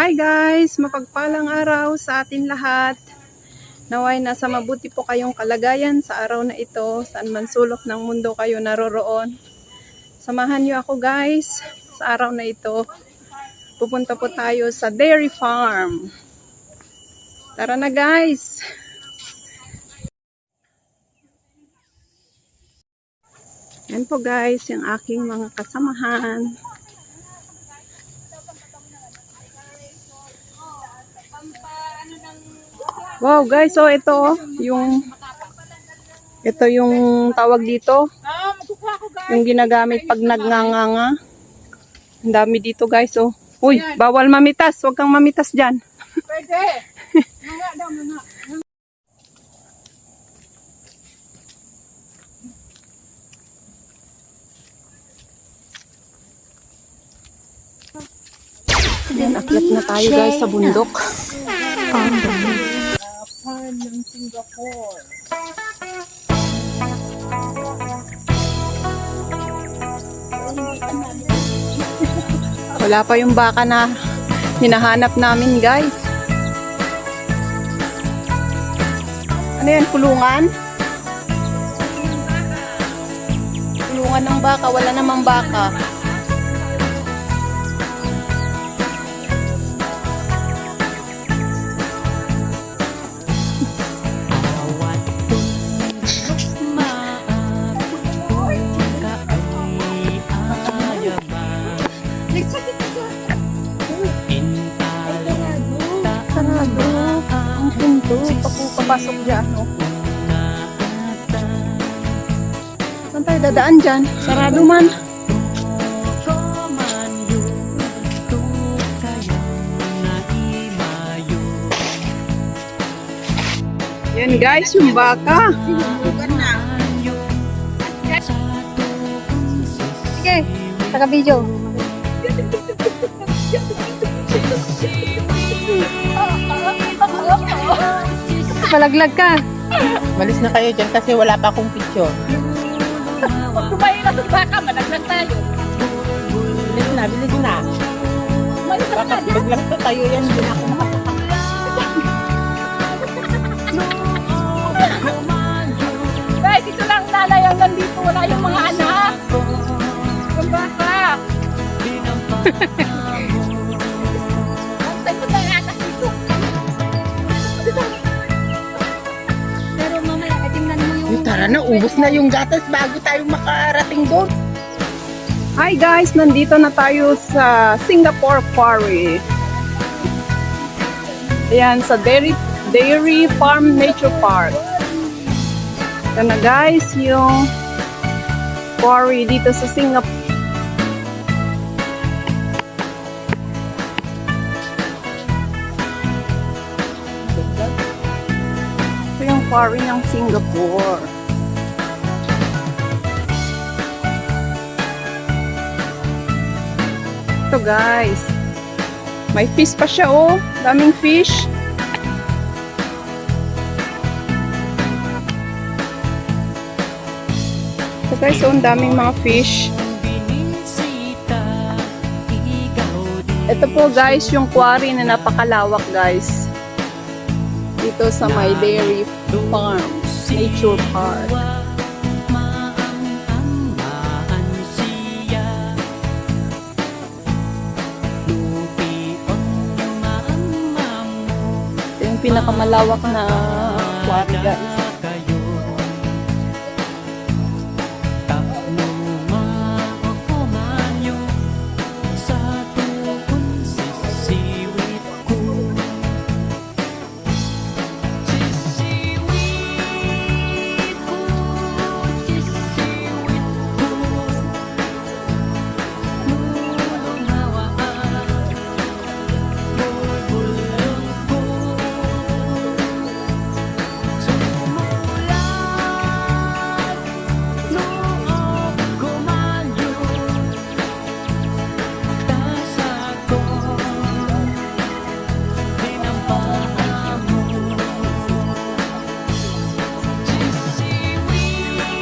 Hi guys! Mapagpalang araw sa atin lahat. Naway nasa mabuti po kayong kalagayan sa araw na ito, saan man sulok ng mundo kayo naroroon. Samahan niyo ako guys sa araw na ito. Pupunta po tayo sa dairy farm. Tara na guys! Yan po guys, yung aking mga kasamahan. Wow guys, so ito yung tawag dito. Yung ginagamit pag nagnganganga. Ang dami dito guys, oh. Uy, bawal mamitas, huwag kang mamitas diyan. Pwede. Mga daw mga. Akyat na tayo guys sa bundok. Farm ng Singapore. Wala pa yung baka na hinahanap namin guys. Ano yan, kulungan? Kulungan ng baka, wala namang baka. Papasok dyan, no? Saan tayo dadaan dyan? Sarado man. Yan guys, yung baka. Sige, taga-video. Palaglag ka. Malis na kayo dyan kasi wala pa akong picture. Pag kumain na sa baka, malaglag tayo. Bilis na. Malis na Baka biglang to tayo yan, hindi na ako makapakita. Guys, ito lang nanay ang nandito. Wala yung mga anak. Yung baka. Ang tayo na yung anak dito. Pero mamaya, tingnan mo yung... Tara na, ubos na yung gatas bago tayo makarating doon. Hi guys, nandito na tayo sa Singapore Quarry. Ayan, sa Dairy Farm Nature Park. Ito na guys, yung quarry dito sa Singapore. Ito yung quarry ng Singapore. Ito guys, may fish pa siya, oh, daming fish. Ito guys, oh, daming mga fish. Ito po guys, yung quarry na napakalawak guys, dito sa my dairy farm, nature park. Pinakamalawak na quarry guys.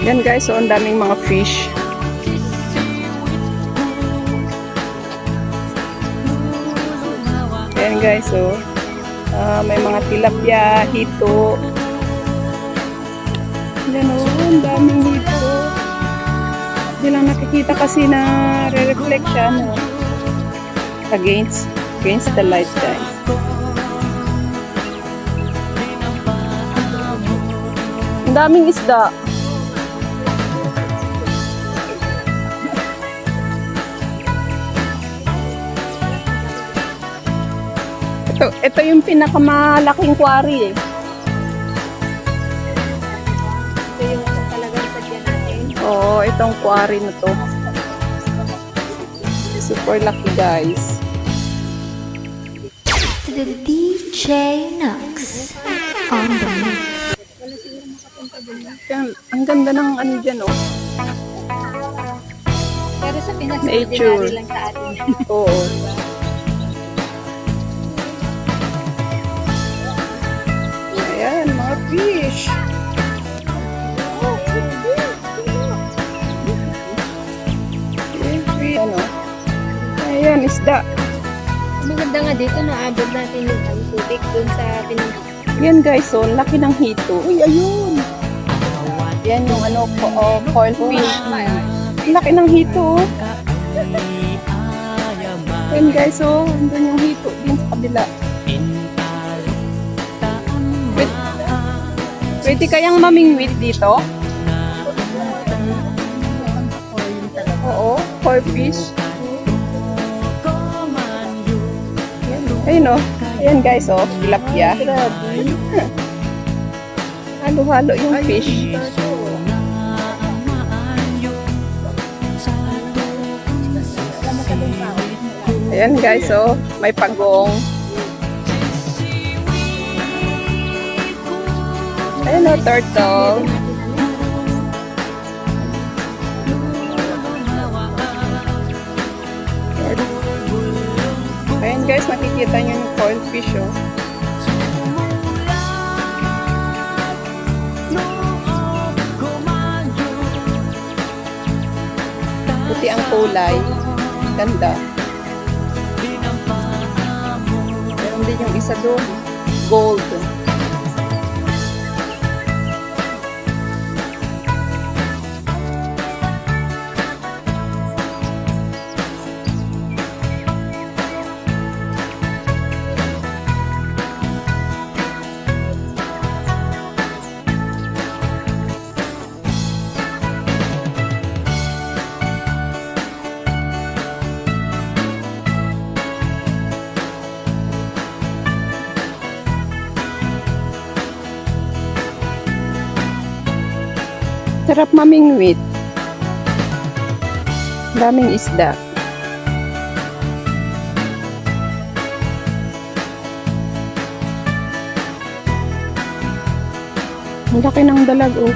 Yan guys, so ang daming mga fish. guys, oh. May mga tilapia, hito. Yan, oh. Ang daming hito. Hindi lang nakikita kasi na re-reflect siya, no? Against the light, guys. Ang daming isda. Ito yung pinakamalaking quarry eh. Ito yung talagang sadya natin. Oo, itong quarry na to. Super lucky, guys. To the DJ Nux on the mix. Yan, ang ganda ng ano dyan, oh. Pero sa Pinas, Nature. ordinary lang sa atin. Oo. Ayan, mga fish. Ano? Ayan, isda. Maganda nga dito, naabot natin yung tubig dun sa Pinas. Yan guys, so laki ng hito. Uy, ayun. Yan yung ano, coil fish. Ang laki ng hito. Oh. Yan guys, so andun yung hito din sa kabila. Pwede kayang mamingwit dito? Oo, coil fish. Ayun oh. Ayan guys, oh, tilapia. Halo-halo yung fish. Ayan guys, oh, may pagong. Ayan oh, turtle. Ayan guys, nakikita nyo yung coil fish, oh. Puti ang kulay. Ganda. Meron din yung isa doon. Gold. Sarap mamingwit. Daming isda. Ang laki ng dalag, oh.